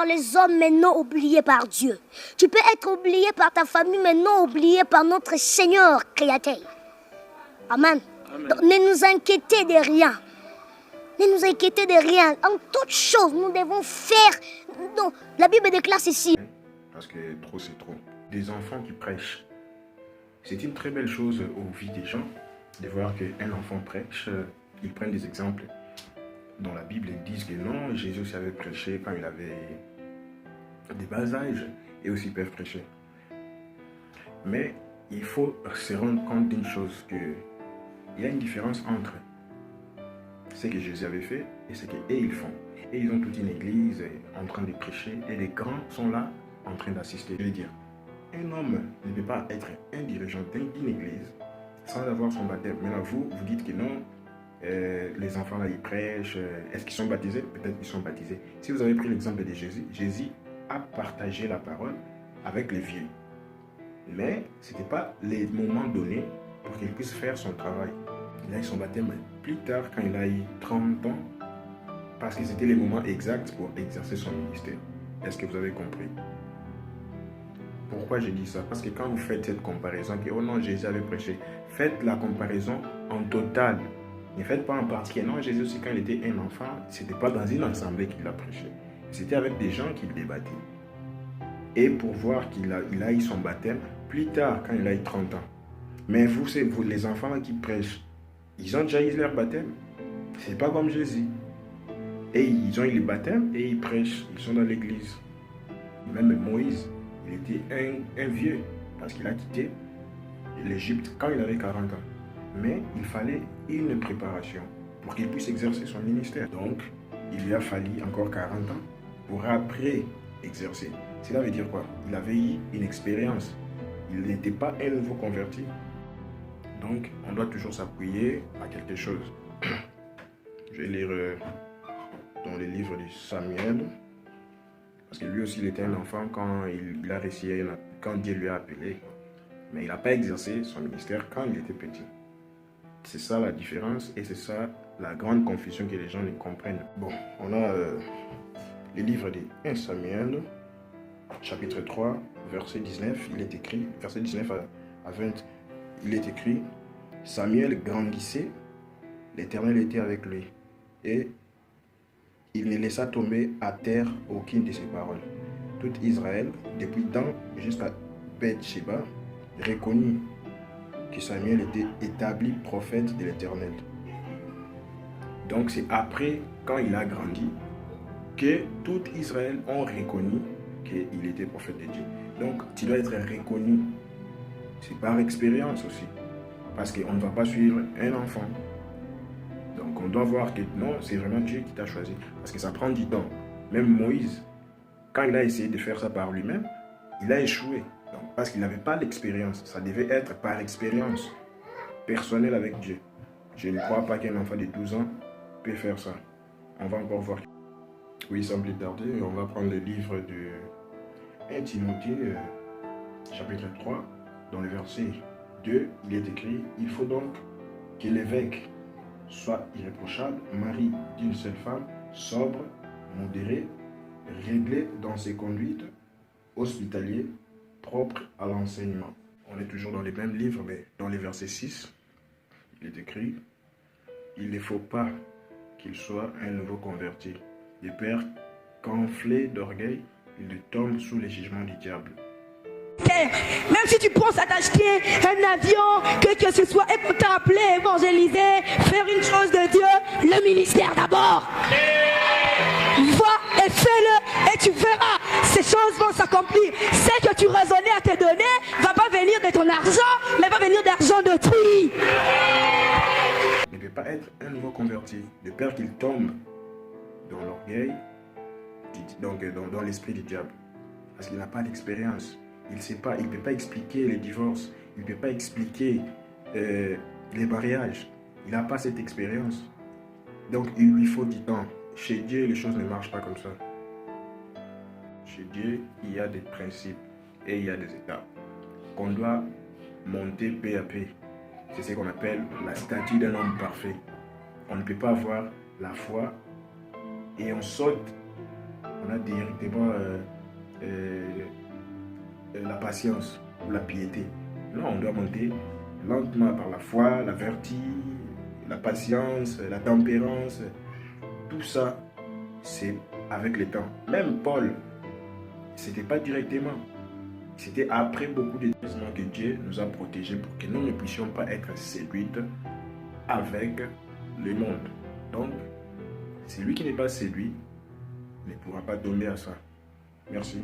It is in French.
Les hommes, mais non oubliés par Dieu. Tu peux être oublié par ta famille, mais non oublié par notre Seigneur créateur. Amen. Donc, ne nous inquiétez de rien. Ne nous inquiétez de rien. En toutes choses, nous devons faire. Donc, la Bible déclare ceci. Parce que trop, c'est trop. Des enfants qui prêchent. C'est une très belle chose aux vies des gens de voir qu'un enfant prêche. Ils prennent des exemples. Dans la Bible, ils disent que non, Jésus savait prêcher quand il avait des bas âges et aussi peuvent prêcher. Mais il faut se rendre compte d'une chose, qu'il y a une différence entre ce que Jésus avait fait et ce qu'ils font. Et ils ont toute une église en train de prêcher et les grands sont là en train d'assister. Je veux dire, un homme ne peut pas être un dirigeant d'une église sans avoir son baptême. Maintenant, vous dites que non, les enfants là, ils prêchent. Est-ce qu'ils sont baptisés? Peut-être qu'ils sont baptisés. Si vous avez pris l'exemple de Jésus, Jésus a partagé la parole avec les vieux. Mais ce n'était pas les moments donnés pour qu'il puisse faire son travail. Il a eu son baptême plus tard, quand il a eu 30 ans, parce que c'était les moments exacts pour exercer son ministère. Est-ce que vous avez compris? Pourquoi je dis ça? Parce que quand vous faites cette comparaison, que oh non, Jésus avait prêché, faites la comparaison en total. Ne faites pas en particulier. Non, Jésus aussi, quand il était un enfant, ce n'était pas dans une assemblée qu'il a prêché. C'était avec des gens qu'il débattait. Et pour voir qu'il a eu son baptême plus tard, quand il a eu 30 ans. Mais vous, les enfants là qui prêchent, ils ont déjà eu leur baptême. C'est pas comme Jésus. Et ils ont eu le baptême et ils prêchent. Ils sont dans l'église. Même Moïse, il était un vieux parce qu'il a quitté l'Égypte quand il avait 40 ans. Mais il fallait une préparation pour qu'il puisse exercer son ministère. Donc, il lui a fallu encore 40 ans pour après exercer. Cela veut dire quoi? Il avait eu une expérience. Il n'était pas un nouveau converti. Donc, on doit toujours s'appuyer à quelque chose. Je vais lire dans le livre de Samuel. Parce que lui aussi, il était un enfant quand il a réussi, quand Dieu lui a appelé. Mais il n'a pas exercé son ministère quand il était petit. C'est ça la différence et c'est ça la grande confusion que les gens ne comprennent. Bon, on a le livre de 1 Samuel, chapitre 3, verset 19. Il est écrit, verset 19 à 20, il est écrit: Samuel grandissait, l'Éternel était avec lui, et il ne laissa tomber à terre aucune de ses paroles. Tout Israël, depuis Dan jusqu'à Beth-Sheba, reconnut que Samuel était établi prophète de l'Éternel. Donc c'est après, quand il a grandi, que tout Israël ont reconnu qu'il était prophète de Dieu. Donc tu dois être reconnu. C'est par expérience aussi. Parce qu'on ne va pas suivre un enfant. Donc on doit voir que non, c'est vraiment Dieu qui t'a choisi. Parce que ça prend du temps. Même Moïse, quand il a essayé de faire ça par lui-même, il a échoué. Donc, parce qu'il n'avait pas l'expérience. Ça devait être par expérience personnelle avec Dieu. Je ne crois pas qu'un enfant de 12 ans peut faire ça. On va encore voir. Oui, sans plus tarder, on va prendre le livre de 1 Timothée, chapitre 3, dans le verset 2, il est écrit: il faut donc que l'évêque soit irréprochable, mari d'une seule femme, sobre, modéré, réglé dans ses conduites, hospitalier, propre à l'enseignement. On est toujours dans les mêmes livres, mais dans le verset 6, il est écrit: il ne faut pas qu'il soit un nouveau converti, des pères qu'enflés d'orgueil, il tombe sous les jugements du diable. Même si tu penses à t'acheter un avion, que ce soit t'appeler, évangéliser, faire une chose de Dieu, le ministère d'abord. Va et fais-le et tu verras, ces choses vont s'accomplir. Ce que tu raisonnais à te donner va pas venir de ton argent, mais va venir d'argent d'autrui. Il ne peut pas être un nouveau converti, de peur qu'il tombe dans l'orgueil, donc dans l'esprit du diable. Parce qu'il n'a pas d'expérience. Il ne sait pas, il ne peut pas expliquer les divorces, il ne peut pas expliquer les mariages. Il n'a pas cette expérience. Donc il lui faut du temps. Chez Dieu, les choses ne marchent pas comme ça. Chez Dieu, il y a des principes et il y a des étapes qu'on doit monter peu à peu. C'est ce qu'on appelle la statue d'un homme parfait. On ne peut pas avoir la foi et on saute on a directement la patience ou la piété. Non, on doit monter lentement par la foi, la vertu, la patience, la tempérance. Tout ça, c'est avec le temps. Même Paul, c'était pas directement. C'était après beaucoup de temps que Dieu nous a protégés pour que nous ne puissions pas être séduits avec le monde. Donc, celui qui n'est pas séduit ne pourra pas tomber à ça. Merci.